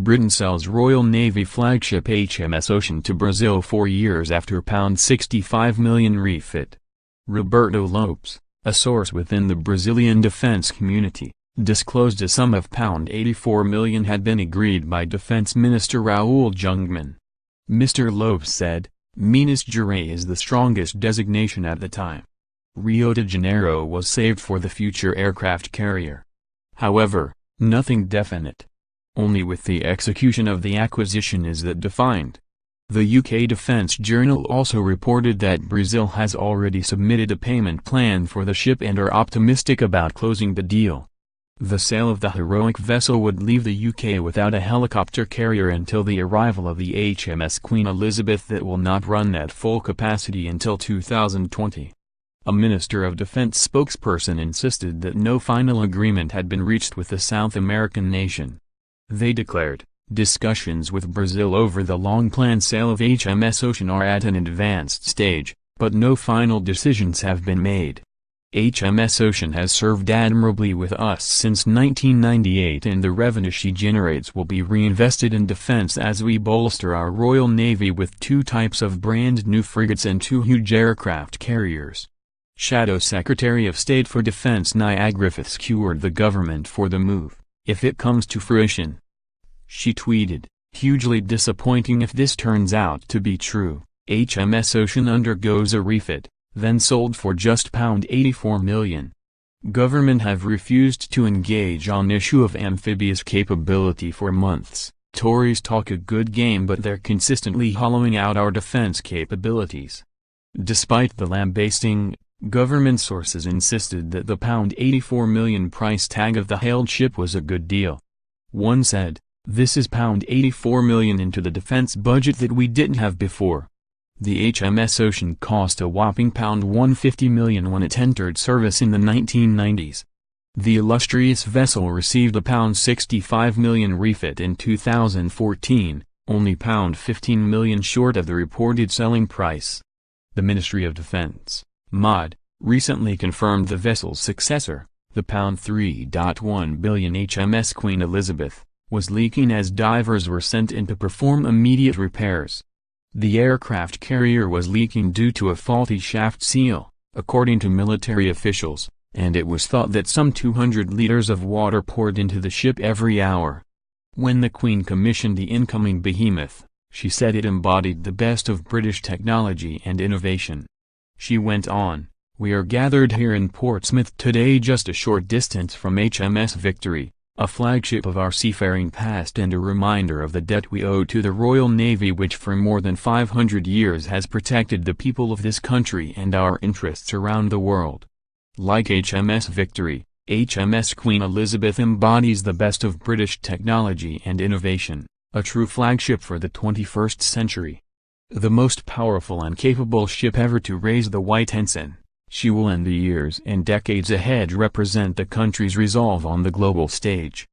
Britain sells Royal Navy flagship HMS Ocean to Brazil 4 years after £65 million refit. Roberto Lopes, a source within the Brazilian defence community, disclosed a sum of £84 million had been agreed by Defence Minister Raul Jungmann. Mr. Lopes said, "Minas Gerais is the strongest designation at the time. Rio de Janeiro was saved for the future aircraft carrier. However, nothing definite. Only with the execution of the acquisition is that defined." The UK Defence Journal also reported that Brazil has already submitted a payment plan for the ship and are optimistic about closing the deal. The sale of the heroic vessel would leave the UK without a helicopter carrier until the arrival of the HMS Queen Elizabeth that will not run at full capacity until 2020. A Minister of Defense spokesperson insisted that no final agreement had been reached with the South American nation. They declared, "Discussions with Brazil over the long-planned sale of HMS Ocean are at an advanced stage, but no final decisions have been made. HMS Ocean has served admirably with us since 1998 and the revenue she generates will be reinvested in defense as we bolster our Royal Navy with 2 types of brand new frigates and 2 huge aircraft carriers." Shadow Secretary of State for Defense Nia Griffiths skewered the government for the move, if it comes to fruition. She tweeted, "Hugely disappointing if this turns out to be true. HMS Ocean undergoes a refit, then sold for just £84 million. Government have refused to engage on issue of amphibious capability for months. Tories talk a good game but they're consistently hollowing out our defense capabilities." Despite the lambasting, government sources insisted that the £84 million price tag of the hailed ship was a good deal. One said, "This is £84 million into the defense budget that we didn't have before." The HMS Ocean cost a whopping £150 million when it entered service in the 1990s. The illustrious vessel received a £65 million refit in 2014, only £15 million short of the reported selling price. The Ministry of Defence, MOD, recently confirmed the vessel's successor, the £3.1 billion HMS Queen Elizabeth, was leaking as divers were sent in to perform immediate repairs. The aircraft carrier was leaking due to a faulty shaft seal, according to military officials, and it was thought that some 200 liters of water poured into the ship every hour. When the Queen commissioned the incoming behemoth, she said it embodied the best of British technology and innovation. She went on, "We are gathered here in Portsmouth today just a short distance from HMS Victory, a flagship of our seafaring past and a reminder of the debt we owe to the Royal Navy which for more than 500 years has protected the people of this country and our interests around the world. Like HMS Victory, HMS Queen Elizabeth embodies the best of British technology and innovation, a true flagship for the 21st century. The most powerful and capable ship ever to raise the white ensign. She will in the years and decades ahead represent the country's resolve on the global stage."